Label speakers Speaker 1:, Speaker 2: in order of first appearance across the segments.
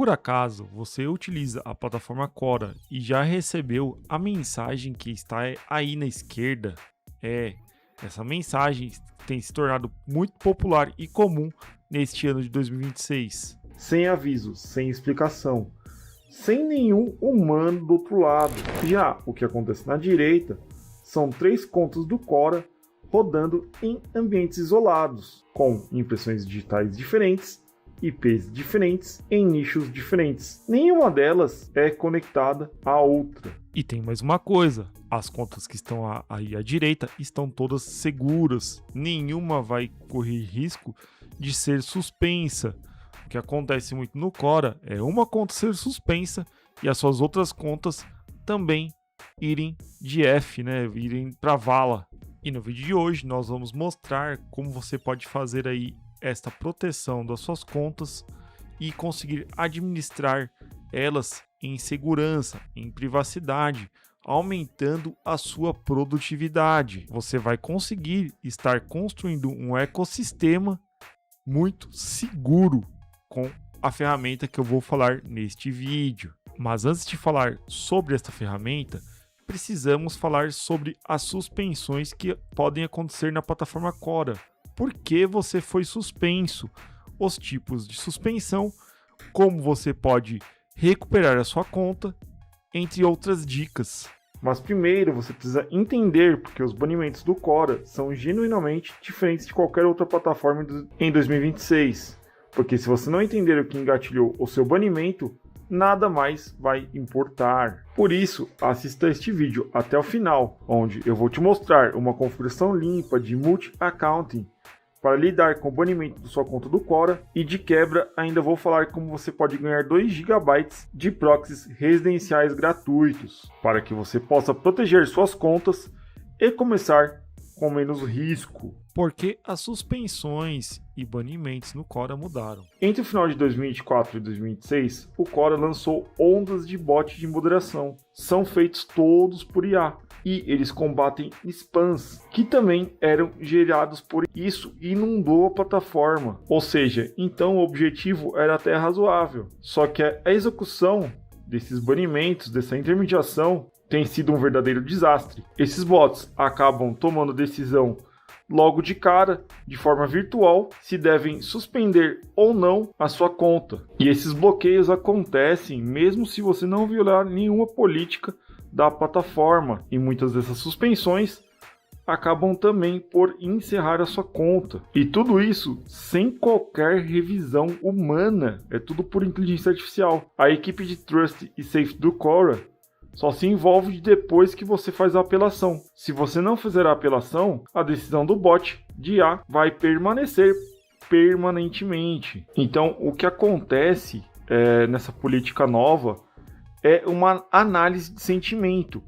Speaker 1: por acaso você utiliza a plataforma Quora e já recebeu a mensagem que está aí na esquerda, essa mensagem tem se tornado muito popular e comum neste ano de 2026.
Speaker 2: Sem aviso, sem explicação, sem nenhum humano do outro lado. Já o que acontece na direita são 3 contas do Quora rodando em ambientes isolados, com impressões digitais diferentes, IPs diferentes, em nichos diferentes. Nenhuma delas é conectada à outra.
Speaker 1: E tem mais uma coisa, as contas que estão aí à direita estão todas seguras, nenhuma vai correr risco de ser suspensa. O que acontece muito no Quora é uma conta ser suspensa e as suas outras contas também irem de F, irem para vala. E no vídeo de hoje nós vamos mostrar como você pode fazer aí esta proteção das suas contas e conseguir administrar elas em segurança, em privacidade, aumentando a sua produtividade. Você vai conseguir estar construindo um ecossistema muito seguro com a ferramenta que eu vou falar neste vídeo. Mas antes de falar sobre esta ferramenta, precisamos falar sobre as suspensões que podem acontecer na plataforma Quora. Por que você foi suspenso? Os tipos de suspensão, como você pode recuperar a sua conta, entre outras dicas.
Speaker 2: Mas primeiro você precisa entender porque os banimentos do Quora são genuinamente diferentes de qualquer outra plataforma em 2026. Porque se você não entender o que engatilhou o seu banimento, nada mais vai importar. Por isso, assista este vídeo até o final, onde eu vou te mostrar uma configuração limpa de multi-accounting para lidar com o banimento da sua conta do Quora e de quebra ainda vou falar como você pode ganhar 2 GB de proxies residenciais gratuitos para que você possa proteger suas contas e começar com menos risco.
Speaker 1: Porque as suspensões e banimentos no Quora mudaram.
Speaker 2: Entre o final de 2024 e 2026, o Quora lançou ondas de bots de moderação. São feitos todos por IA. E eles combatem spams, que também eram gerados por isso, inundou a plataforma. Ou seja, então o objetivo era até razoável. Só que a execução desses banimentos, dessa intermediação, tem sido um verdadeiro desastre. Esses bots acabam tomando decisão logo de cara, de forma virtual, se devem suspender ou não a sua conta. E esses bloqueios acontecem mesmo se você não violar nenhuma política da plataforma. E muitas dessas suspensões acabam também por encerrar a sua conta. E tudo isso sem qualquer revisão humana. É tudo por inteligência artificial. A equipe de Trust e Safety do Quora só se envolve depois que você faz a apelação. Se você não fizer a apelação, a decisão do bot de IA vai permanecer permanentemente. Então, o que acontece nessa política nova é uma análise de sentimento.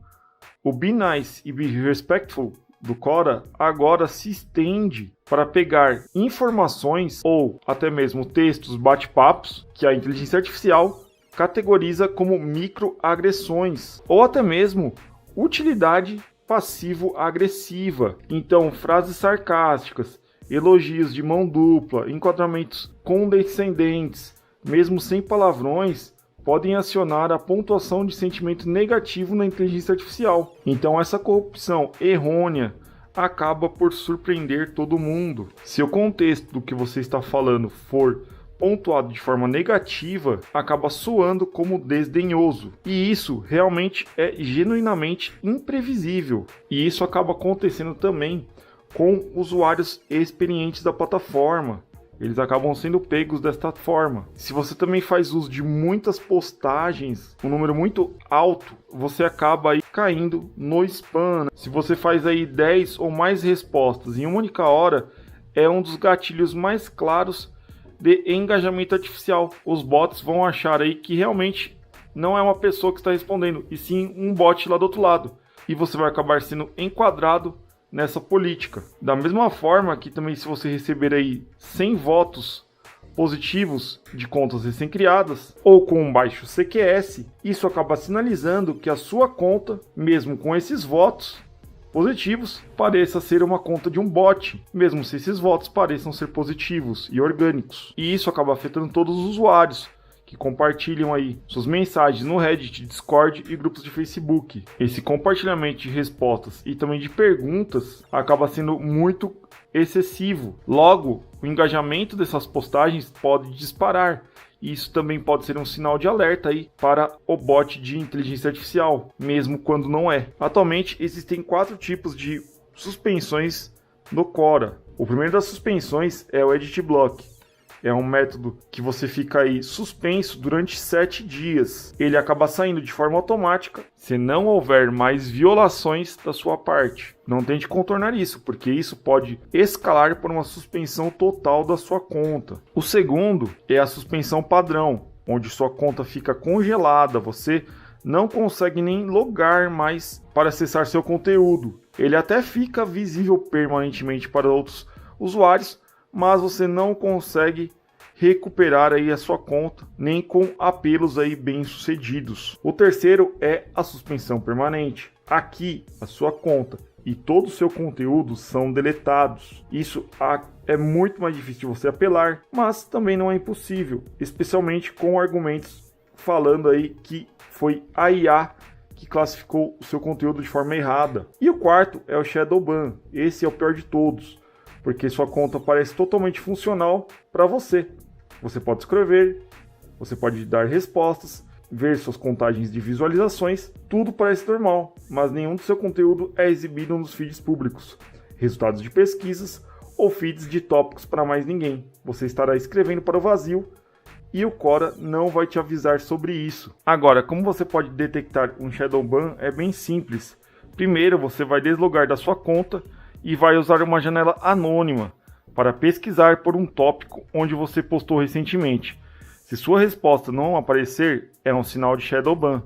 Speaker 2: O Be Nice e Be Respectful do Quora agora se estende para pegar informações ou até mesmo textos, bate-papos que a inteligência artificial categoriza como microagressões ou até mesmo utilidade passivo-agressiva. Então, frases sarcásticas, elogios de mão dupla, enquadramentos condescendentes, mesmo sem palavrões, podem acionar a pontuação de sentimento negativo na inteligência artificial. Então, essa corrupção errônea acaba por surpreender todo mundo. Se o contexto do que você está falando for pontuado de forma negativa, acaba soando como desdenhoso. E isso realmente é genuinamente imprevisível. E isso acaba acontecendo também com usuários experientes da plataforma. Eles acabam sendo pegos desta forma. Se você também faz uso de muitas postagens, um número muito alto, você acaba aí caindo no spam. Se você faz aí 10 ou mais respostas em uma única hora, é um dos gatilhos mais claros de engajamento artificial. Os bots vão achar aí que realmente não é uma pessoa que está respondendo, e sim um bot lá do outro lado. E você vai acabar sendo enquadrado nessa política. Da mesma forma que também se você receber aí 100 votos positivos de contas recém-criadas ou com um baixo CQS, isso acaba sinalizando que a sua conta, mesmo com esses votos positivos, pareça ser uma conta de um bot, mesmo se esses votos pareçam ser positivos e orgânicos. E isso acaba afetando todos os usuários, que compartilham aí suas mensagens no Reddit, Discord e grupos de Facebook. Esse compartilhamento de respostas e também de perguntas acaba sendo muito excessivo. Logo, o engajamento dessas postagens pode disparar. Isso também pode ser um sinal de alerta aí para o bot de inteligência artificial, mesmo quando não é. Atualmente existem 4 tipos de suspensões no Quora. O primeiro das suspensões é o Edit Block. É um método que você fica aí suspenso durante 7 dias. Ele acaba saindo de forma automática se não houver mais violações da sua parte. Não tente contornar isso, porque isso pode escalar para uma suspensão total da sua conta. O segundo é a suspensão padrão, onde sua conta fica congelada. Você não consegue nem logar mais para acessar seu conteúdo. Ele até fica visível permanentemente para outros usuários, mas você não consegue recuperar aí a sua conta, nem com apelos aí bem sucedidos. O terceiro é a suspensão permanente. Aqui, a sua conta e todo o seu conteúdo são deletados. Isso é muito mais difícil de você apelar, mas também não é impossível, especialmente com argumentos falando aí que foi a IA que classificou o seu conteúdo de forma errada. E o quarto é o Shadow Ban. Esse é o pior de todos, porque sua conta parece totalmente funcional para você. Você pode escrever, você pode dar respostas, ver suas contagens de visualizações, tudo parece normal, mas nenhum do seu conteúdo é exibido nos feeds públicos, resultados de pesquisas ou feeds de tópicos para mais ninguém. Você estará escrevendo para o vazio e o Quora não vai te avisar sobre isso. Agora, como você pode detectar um Shadow Ban é bem simples. Primeiro, você vai deslogar da sua conta e vai usar uma janela anônima para pesquisar por um tópico onde você postou recentemente. Se sua resposta não aparecer, é um sinal de Shadow Ban.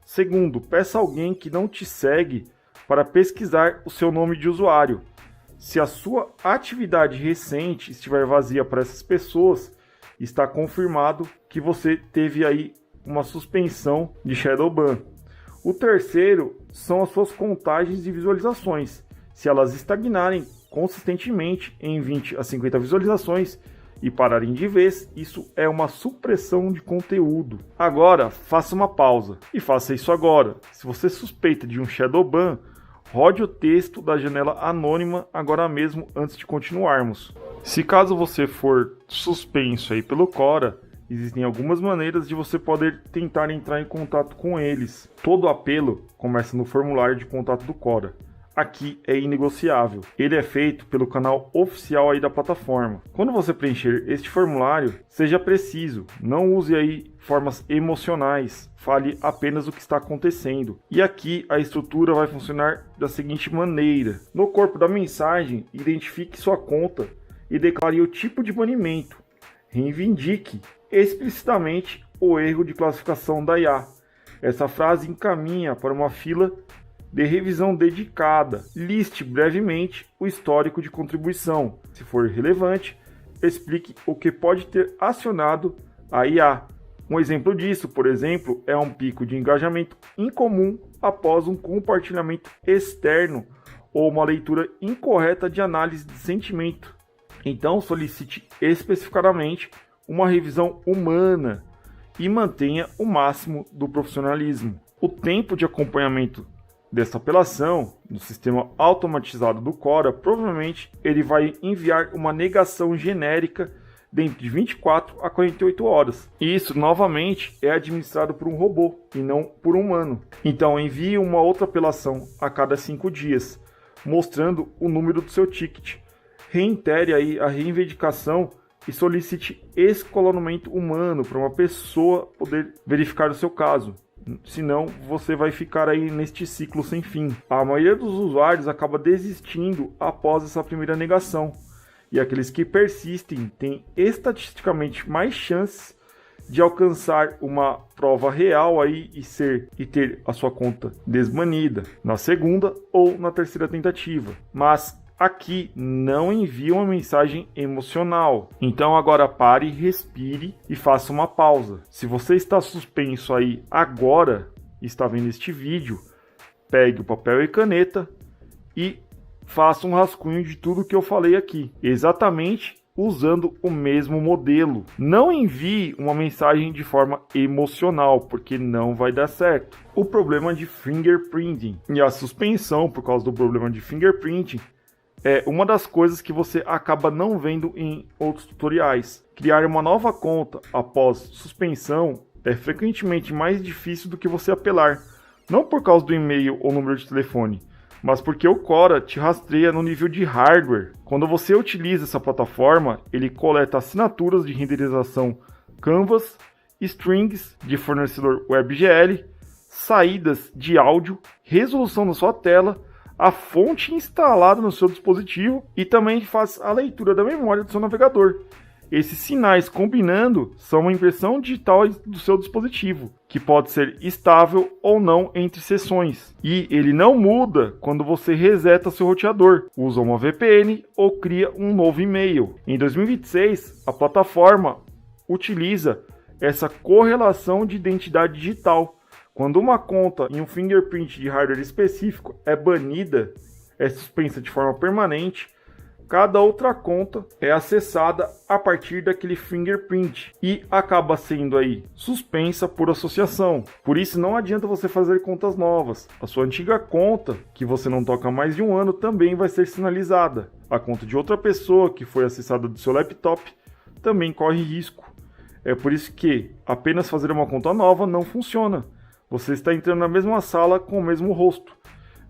Speaker 2: Segundo, peça alguém que não te segue para pesquisar o seu nome de usuário. Se a sua atividade recente estiver vazia para essas pessoas, está confirmado que você teve aí uma suspensão de Shadow Ban. O terceiro são as suas contagens de visualizações. Se elas estagnarem consistentemente em 20 a 50 visualizações e pararem de vez, isso é uma supressão de conteúdo. Agora, faça uma pausa e faça isso agora. Se você suspeita de um Shadow Ban, rode o texto da janela anônima agora mesmo antes de continuarmos. Se caso você for suspenso aí pelo Quora, existem algumas maneiras de você poder tentar entrar em contato com eles. Todo apelo começa no formulário de contato do Quora. Aqui é inegociável. Ele é feito pelo canal oficial aí da plataforma. Quando você preencher este formulário, seja preciso, não use aí formas emocionais, fale apenas o que está acontecendo. E aqui a estrutura vai funcionar da seguinte maneira: no corpo da mensagem, identifique sua conta e declare o tipo de banimento. Reivindique explicitamente o erro de classificação da IA. Essa frase encaminha para uma fila de revisão dedicada. Liste brevemente o histórico de contribuição. Se for relevante, explique o que pode ter acionado a IA. Um exemplo disso, por exemplo, é um pico de engajamento incomum após um compartilhamento externo ou uma leitura incorreta de análise de sentimento. Então, solicite especificadamente uma revisão humana e mantenha o máximo do profissionalismo. O tempo de acompanhamento dessa apelação no sistema automatizado do Quora, provavelmente ele vai enviar uma negação genérica dentro de 24 a 48 horas. E isso, novamente, é administrado por um robô e não por um humano. Então, envie uma outra apelação a cada 5 dias, mostrando o número do seu ticket. Reitere aí a reivindicação e solicite escalonamento humano para uma pessoa poder verificar o seu caso. Senão, você vai ficar aí neste ciclo sem fim. A maioria dos usuários acaba desistindo após essa primeira negação. E aqueles que persistem têm estatisticamente mais chances de alcançar uma prova real aí e ter a sua conta desbanida na segunda ou na terceira tentativa. Mas aqui não envia uma mensagem emocional. Então agora pare, respire e faça uma pausa. Se você está suspenso aí agora, está vendo este vídeo, pegue o papel e caneta e faça um rascunho de tudo que eu falei aqui. Exatamente usando o mesmo modelo. Não envie uma mensagem de forma emocional, porque não vai dar certo. O problema de fingerprinting e a suspensão por causa do problema de fingerprinting é uma das coisas que você acaba não vendo em outros tutoriais. Criar uma nova conta após suspensão é frequentemente mais difícil do que você apelar, não por causa do e-mail ou número de telefone, mas porque o Quora te rastreia no nível de hardware. Quando você utiliza essa plataforma, ele coleta assinaturas de renderização Canvas, strings de fornecedor WebGL, saídas de áudio, resolução na sua tela, a fonte instalada no seu dispositivo e também faz a leitura da memória do seu navegador. Esses sinais combinando são uma impressão digital do seu dispositivo, que pode ser estável ou não entre sessões. E ele não muda quando você reseta seu roteador, usa uma VPN ou cria um novo e-mail. Em 2026, a plataforma utiliza essa correlação de identidade digital. Quando uma conta em um fingerprint de hardware específico é banida, é suspensa de forma permanente, cada outra conta é acessada a partir daquele fingerprint e acaba sendo aí suspensa por associação. Por isso não adianta você fazer contas novas. A sua antiga conta, que você não toca há mais de um ano, também vai ser sinalizada. A conta de outra pessoa que foi acessada do seu laptop também corre risco. É por isso que apenas fazer uma conta nova não funciona. Você está entrando na mesma sala com o mesmo rosto.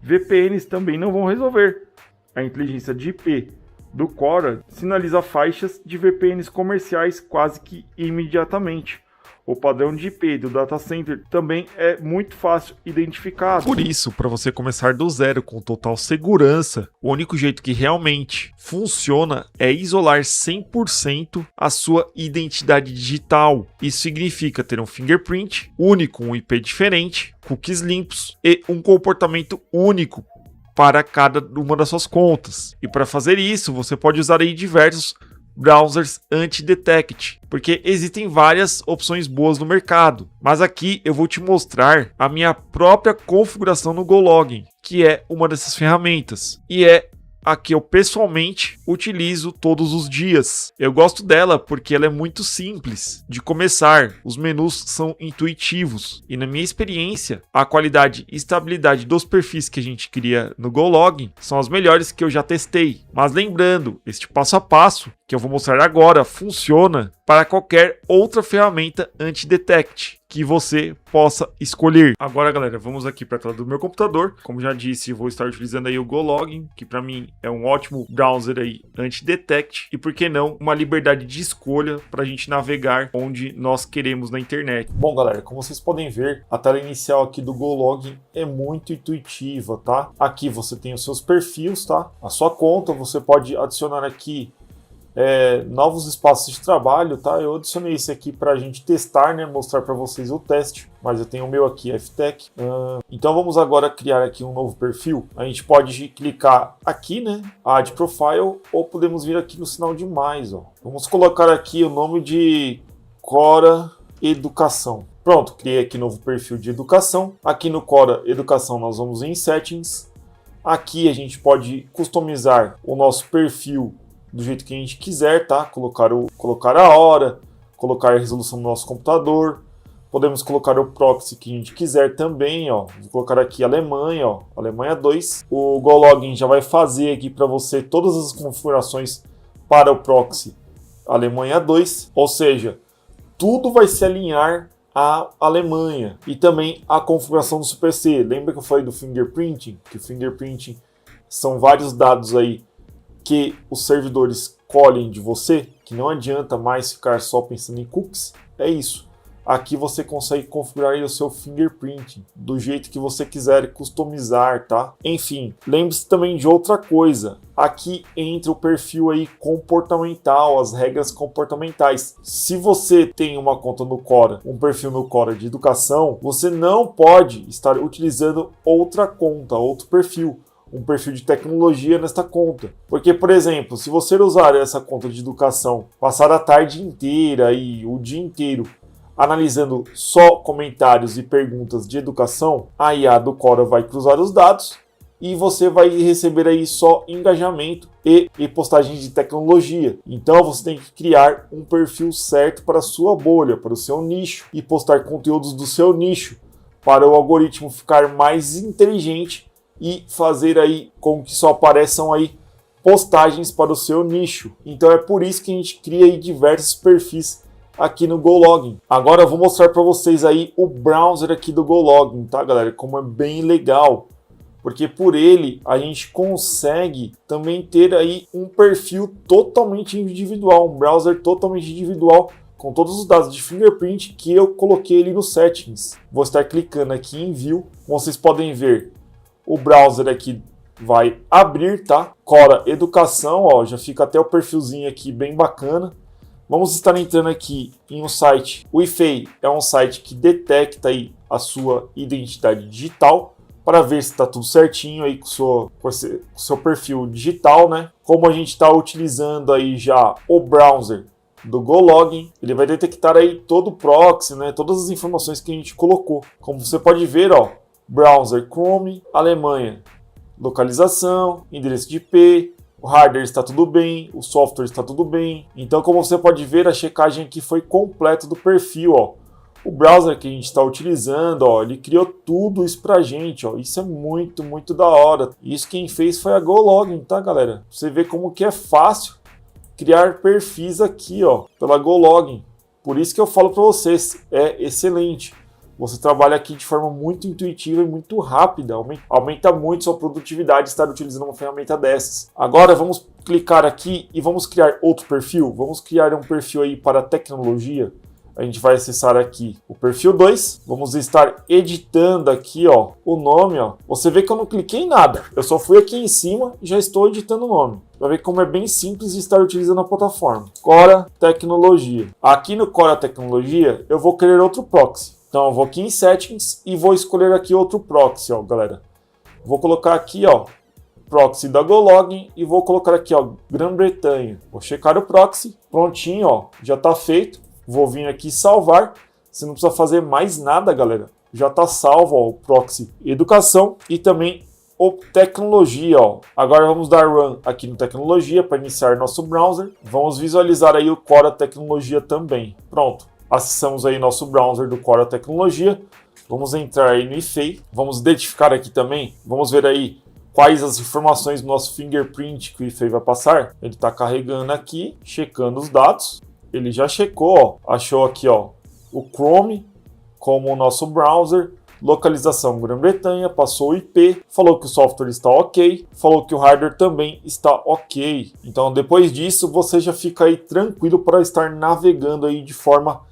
Speaker 2: VPNs também não vão resolver. A inteligência de IP do Quora sinaliza faixas de VPNs comerciais quase que imediatamente. O padrão de IP do data center também é muito fácil identificado.
Speaker 1: Por isso, para você começar do zero com total segurança, o único jeito que realmente funciona é isolar 100% a sua identidade digital. Isso significa ter um fingerprint único, um IP diferente, cookies limpos e um comportamento único para cada uma das suas contas. E para fazer isso, você pode usar aí diversos browsers anti-detect, porque existem várias opções boas no mercado. Mas aqui eu vou te mostrar a minha própria configuração no GoLogin, que é uma dessas ferramentas. E é a que eu pessoalmente utilizo todos os dias. Eu gosto dela porque ela é muito simples de começar, os menus são intuitivos e, na minha experiência, a qualidade e estabilidade dos perfis que a gente cria no GoLogin são as melhores que eu já testei. Mas lembrando, este passo a passo que eu vou mostrar agora funciona para qualquer outra ferramenta anti-detect que você possa escolher. Agora, galera, vamos aqui para a tela do meu computador. Como já disse, eu vou estar utilizando aí o GoLogin, que para mim é um ótimo browser aí anti-detect e, por que não, uma liberdade de escolha para a gente navegar onde nós queremos na internet. Bom, galera, como vocês podem ver, a tela inicial aqui do GoLogin é muito intuitiva, tá? Aqui você tem os seus perfis, tá? A sua conta, você pode adicionar aqui novos espaços de trabalho, tá? Eu adicionei esse aqui para a gente testar, né? Mostrar para vocês o teste, mas eu tenho o meu aqui, FTech. Então vamos agora criar aqui um novo perfil. A gente pode clicar aqui, né? Add Profile, ou podemos vir aqui no sinal de mais, ó. Vamos colocar aqui o nome de Quora Educação. Pronto, criei aqui novo perfil de educação. Aqui no Quora Educação nós vamos em Settings. Aqui a gente pode customizar o nosso perfil do jeito que a gente quiser, tá? Colocar a hora, colocar a resolução do nosso computador. Podemos colocar o proxy que a gente quiser também, ó. Vou colocar aqui Alemanha, ó, Alemanha 2. O GoLogin já vai fazer aqui para você todas as configurações para o proxy Alemanha 2, ou seja, tudo vai se alinhar à Alemanha e também a configuração do seu PC. Lembra que eu falei do fingerprinting? Que o fingerprinting são vários dados aí que os servidores colhem de você, que não adianta mais ficar só pensando em cookies. É isso. Aqui você consegue configurar aí o seu fingerprint do jeito que você quiser, customizar, tá? Enfim, lembre-se também de outra coisa. Aqui entra o perfil aí comportamental, as regras comportamentais. Se você tem uma conta no Quora, um perfil no Quora de educação, você não pode estar utilizando outra conta, outro perfil. Um perfil de tecnologia nesta conta. Porque, por exemplo, se você usar essa conta de educação, passar a tarde inteira e o dia inteiro analisando só comentários e perguntas de educação, a IA do Quora vai cruzar os dados
Speaker 2: e você vai receber aí só engajamento e postagens de tecnologia. Então você tem que criar um perfil certo para a sua bolha, para o seu nicho e postar conteúdos do seu nicho para o algoritmo ficar mais inteligente e fazer aí com que só apareçam aí postagens para o seu nicho. Então é por isso que a gente cria aí diversos perfis aqui no GoLogin. Agora eu vou mostrar para vocês aí o browser aqui do GoLogin, tá, galera? Como é bem legal, porque por ele a gente consegue também ter aí um perfil totalmente individual, um browser totalmente individual, com todos os dados de fingerprint que eu coloquei ali nos settings. Vou estar clicando aqui em View. Como vocês podem ver, o browser aqui vai abrir, tá? Quora Educação, ó, já fica até o perfilzinho aqui bem bacana. Vamos estar entrando aqui em um site. O IFEI é um site que detecta aí a sua identidade digital para ver se está tudo certinho aí com o seu perfil digital, né? Como a gente está utilizando aí já o browser do GoLogin, ele vai detectar aí todo o proxy, né? Todas as informações que a gente colocou. Como você pode ver, ó, browser Chrome, Alemanha, localização, endereço de IP, o hardware está tudo bem, o software está tudo bem. Então, como você pode ver, a checagem aqui foi completa do perfil, ó. O browser que a gente está utilizando, ó, ele criou tudo isso pra gente, ó. Isso é muito, muito da hora. Isso quem fez foi a GoLogin, tá, galera? Você vê como que é fácil criar perfis aqui, ó, pela GoLogin. Por isso que eu falo para vocês, é excelente. Você trabalha aqui de forma muito intuitiva e muito rápida. Aumenta muito sua produtividade estar utilizando uma ferramenta dessas. Agora vamos clicar aqui e vamos criar outro perfil. Vamos criar um perfil aí para tecnologia. A gente vai acessar aqui o perfil 2. Vamos estar editando aqui, ó, o nome, ó. Você vê que eu não cliquei em nada. Eu só fui aqui em cima e já estou editando o nome. Vai ver como é bem simples de estar utilizando a plataforma. Quora Tecnologia. Aqui no Quora Tecnologia, eu vou querer outro proxy. Então eu vou aqui em Settings e vou escolher aqui outro proxy, ó, galera. Vou colocar aqui, ó, proxy da GoLogin e vou colocar aqui, ó, Grã-Bretanha. Vou checar o proxy, prontinho, ó, já está feito. Vou vir aqui salvar. Você não precisa fazer mais nada, galera. Já está salvo, ó, o proxy Educação e também o Tecnologia, ó. Agora vamos dar Run aqui no Tecnologia para iniciar nosso browser. Vamos visualizar aí o Quora Tecnologia também. Pronto. Acessamos aí nosso browser do Quora Tecnologia. Vamos entrar aí no IFEI. Vamos identificar aqui também. Vamos ver aí quais as informações do nosso fingerprint que o IFEI vai passar. Ele está carregando aqui, checando os dados. Ele já checou, ó, achou aqui, ó, o Chrome como o nosso browser, localização Grã-Bretanha, passou o IP, falou que o software está ok, falou que o hardware também está ok. Então, depois disso, você já fica aí tranquilo para estar navegando aí de forma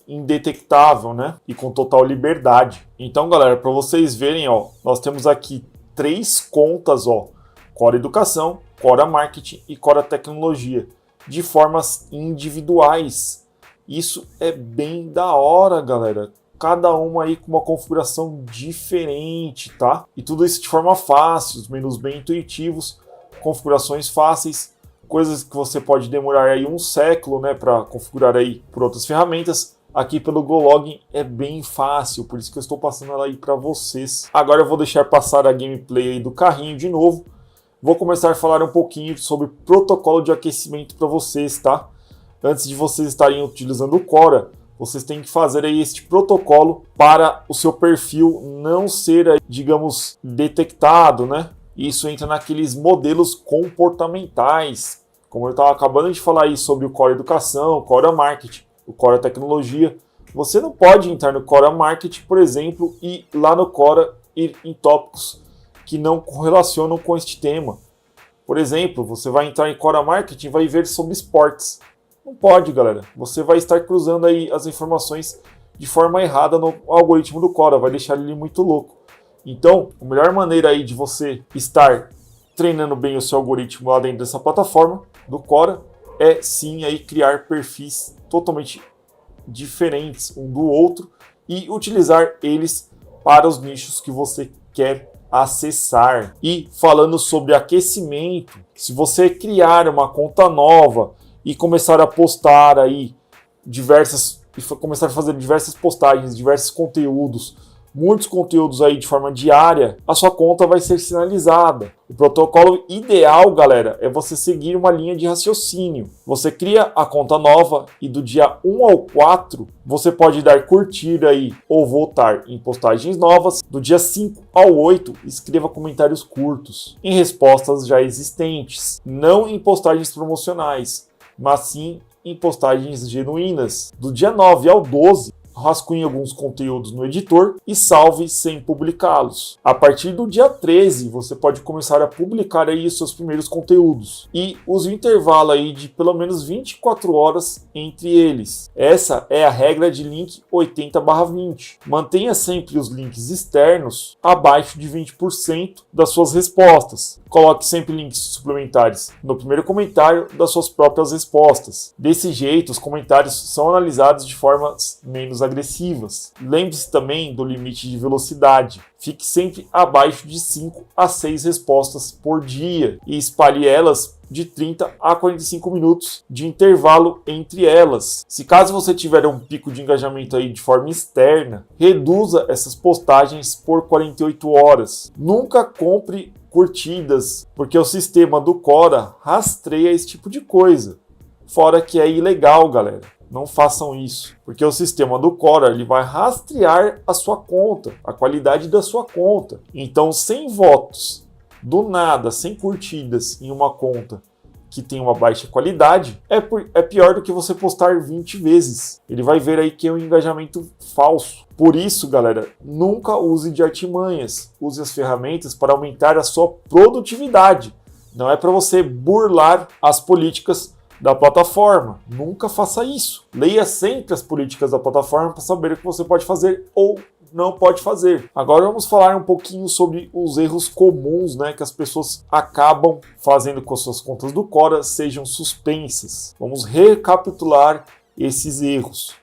Speaker 2: indetectável, né? E com total liberdade. Então, galera, para vocês verem, ó, nós temos aqui 3 contas, ó, Quora Educação, Quora Marketing e Quora Tecnologia, de formas individuais. Isso é bem da hora, galera. Cada uma aí com uma configuração diferente, tá? E tudo isso de forma fácil, os menus bem intuitivos, configurações fáceis, coisas que você pode demorar aí um século, né, para configurar aí por outras ferramentas. Aqui pelo GoLogin é bem fácil, por isso que eu estou passando ela aí para vocês. Agora eu vou deixar passar a gameplay aí do carrinho de novo. Vou começar a falar um pouquinho sobre protocolo de aquecimento para vocês, tá? Antes de vocês estarem utilizando o Quora, vocês têm que fazer aí este protocolo para o seu perfil não ser, digamos, detectado, né? Isso entra naqueles modelos comportamentais. Como eu estava acabando de falar aí sobre o Quora Educação, o Quora Marketing, o Quora Tecnologia. Você não pode entrar no Quora Marketing, por exemplo, e lá no Quora ir em tópicos que não correlacionam com este tema. Por exemplo, você vai entrar em Quora Marketing e vai ver sobre esportes. Não pode, galera. Você vai estar cruzando aí as informações de forma errada no algoritmo do Quora, vai deixar ele muito louco. Então, a melhor maneira aí de você estar treinando bem o seu algoritmo lá dentro dessa plataforma do Quora é sim aí criar perfis totalmente diferentes um do outro e utilizar eles para os nichos que você quer acessar. E falando sobre aquecimento, se você criar uma conta nova e começar a postar aí começar a fazer diversas postagens, diversos conteúdos muitos conteúdos aí de forma diária, a sua conta vai ser sinalizada. O protocolo ideal, galera, é você seguir uma linha de raciocínio. Você cria a conta nova e do dia 1 ao 4, você pode dar curtir aí ou votar em postagens novas. Do dia 5 ao 8, escreva comentários curtos em respostas já existentes, não em postagens promocionais, mas sim em postagens genuínas. Do dia 9 ao 12, rascunhe alguns conteúdos no editor e salve sem publicá-los. A partir do dia 13, você pode começar a publicar aí os seus primeiros conteúdos. E use um intervalo aí de pelo menos 24 horas entre eles. Essa é a regra de link 80/20. Mantenha sempre os links externos abaixo de 20% das suas respostas. Coloque sempre links suplementares no primeiro comentário das suas próprias respostas. Desse jeito, os comentários são analisados de formas menos agressivas. Lembre-se também do limite de velocidade. Fique sempre abaixo de 5 a 6 respostas por dia e espalhe elas de 30 a 45 minutos de intervalo entre elas. Se caso você tiver um pico de engajamento aí de forma externa, reduza essas postagens por 48 horas. Nunca compre curtidas, porque o sistema do Quora rastreia esse tipo de coisa. Fora que é ilegal, galera. Não façam isso, porque o sistema do Quora ele vai rastrear a sua conta, a qualidade da sua conta. Então, sem votos, do nada, sem curtidas em uma conta que tem uma baixa qualidade, é pior do que você postar 20 vezes. Ele vai ver aí que é um engajamento falso. Por isso, galera, nunca use de artimanhas. Use as ferramentas para aumentar a sua produtividade. Não é para você burlar as políticas da plataforma. Nunca faça isso. Leia sempre as políticas da plataforma para saber o que você pode fazer ou não pode fazer. Agora vamos falar um pouquinho sobre os erros comuns, né, que as pessoas acabam fazendo com as suas contas do Quora sejam suspensas. Vamos recapitular esses erros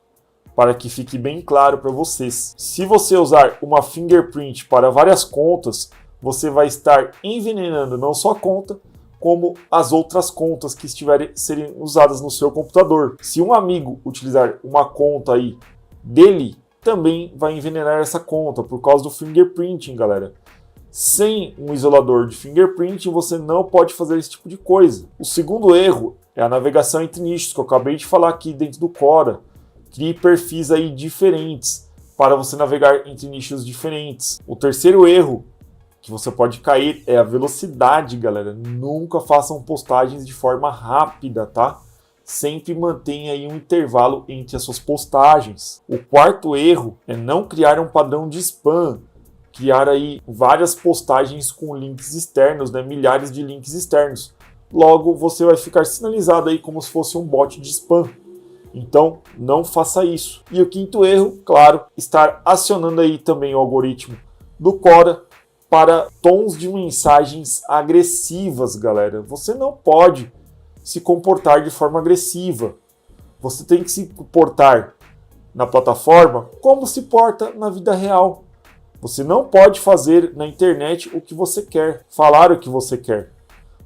Speaker 2: para que fique bem claro para vocês. Se você usar uma fingerprint para várias contas, você vai estar envenenando não só a conta, como as outras contas que estiverem serem usadas no seu computador. Se um amigo utilizar uma conta aí dele, também vai envenenar essa conta por causa do fingerprinting, galera. Sem um isolador de fingerprint, você não pode fazer esse tipo de coisa. O segundo erro é a navegação entre nichos, que eu acabei de falar aqui dentro do Quora. Crie perfis aí diferentes para você navegar entre nichos diferentes. O terceiro erro que você pode cair é a velocidade, galera. Nunca façam postagens de forma rápida, tá? Sempre mantenha aí um intervalo entre as suas postagens. O quarto erro é não criar um padrão de spam. Criar aí várias postagens com links externos, né? Milhares de links externos. Logo, você vai ficar sinalizado aí como se fosse um bot de spam. Então, não faça isso. E o quinto erro, claro, estar acionando aí também o algoritmo do Quora para tons de mensagens agressivas, galera. Você não pode se comportar de forma agressiva. Você tem que se comportar na plataforma como se porta na vida real. Você não pode fazer na internet o que você quer, falar o que você quer.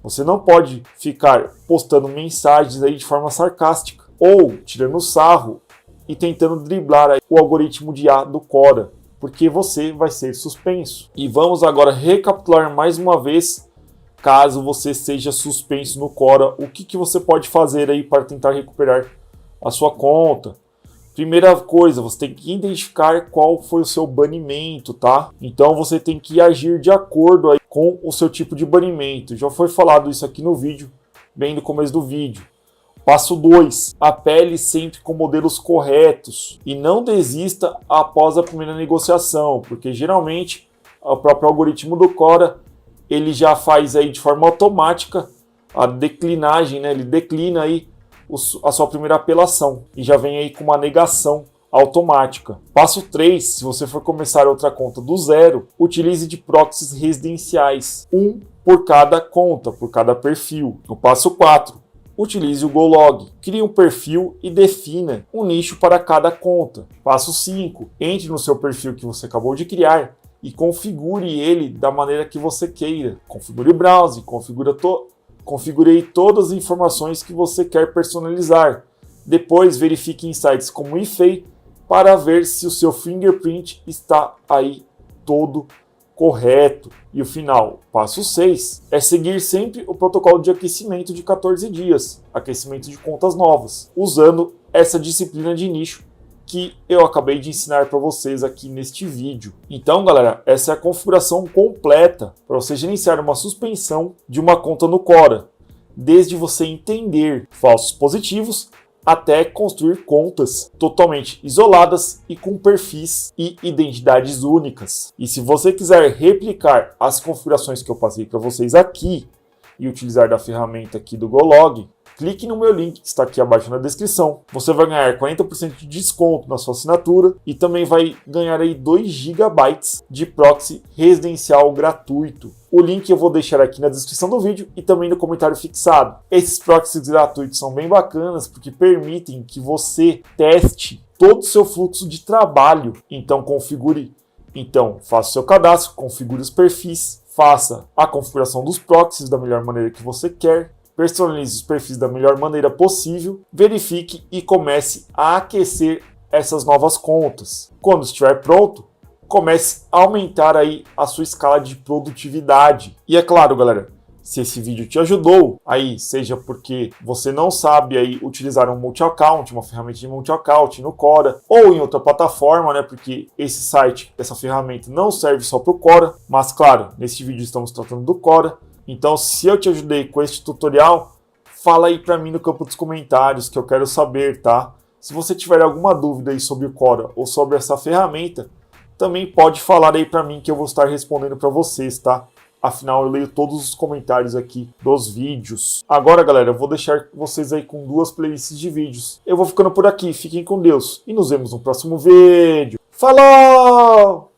Speaker 2: Você não pode ficar postando mensagens aí de forma sarcástica ou tirando sarro e tentando driblar aí o algoritmo de IA do Quora, porque você vai ser suspenso. E vamos agora recapitular mais uma vez. Caso você seja suspenso no Quora, o que você pode fazer aí para tentar recuperar a sua conta? Primeira coisa, você tem que identificar qual foi o seu banimento, tá? Então você tem que agir de acordo aí com o seu tipo de banimento. Já foi falado isso aqui no vídeo, bem no começo do vídeo. Passo 2. Apele sempre com modelos corretos e não desista após a primeira negociação, porque geralmente o próprio algoritmo do Quora ele já faz aí de forma automática a declinagem, né? Ele declina aí a sua primeira apelação e já vem aí com uma negação automática. Passo 3, se você for começar outra conta do zero, utilize de proxies residenciais, um por cada conta, por cada perfil. No passo 4, utilize o Golog, crie um perfil e defina um nicho para cada conta. Passo 5, entre no seu perfil que você acabou de criar e configure ele da maneira que você queira. Configure o browser, configure aí todas as informações que você quer personalizar. Depois verifique em sites como eFei para ver se o seu fingerprint está aí todo correto. E o final, passo 6, é seguir sempre o protocolo de aquecimento de 14 dias, aquecimento de contas novas, usando essa disciplina de nicho que eu acabei de ensinar para vocês aqui neste vídeo. Então, galera, essa é a configuração completa para você gerenciar uma suspensão de uma conta no Quora, desde você entender falsos positivos até construir contas totalmente isoladas e com perfis e identidades únicas. E se você quiser replicar as configurações que eu passei para vocês aqui e utilizar da ferramenta aqui do Golog, clique no meu link que está aqui abaixo na descrição. Você vai ganhar 40% de desconto na sua assinatura e também vai ganhar aí 2 GB de proxy residencial gratuito. O link eu vou deixar aqui na descrição do vídeo e também no comentário fixado. Esses proxies gratuitos são bem bacanas porque permitem que você teste todo o seu fluxo de trabalho. Então faça o seu cadastro, configure os perfis, faça a configuração dos proxies da melhor maneira que você quer, personalize os perfis da melhor maneira possível, verifique e comece a aquecer essas novas contas. Quando estiver pronto, comece a aumentar aí a sua escala de produtividade. E é claro, galera, se esse vídeo te ajudou, aí seja porque você não sabe aí utilizar um multi-account, uma ferramenta de multi-account no Quora ou em outra plataforma, né? Porque esse site, essa ferramenta não serve só para o Quora, mas claro, nesse vídeo estamos tratando do Quora. Então, se eu te ajudei com este tutorial, fala aí para mim no campo dos comentários que eu quero saber, tá? Se você tiver alguma dúvida aí sobre o Quora ou sobre essa ferramenta, também pode falar aí para mim que eu vou estar respondendo para vocês, tá? Afinal, eu leio todos os comentários aqui dos vídeos. Agora, galera, eu vou deixar vocês aí com 2 playlists de vídeos. Eu vou ficando por aqui, fiquem com Deus e nos vemos no próximo vídeo. Falou!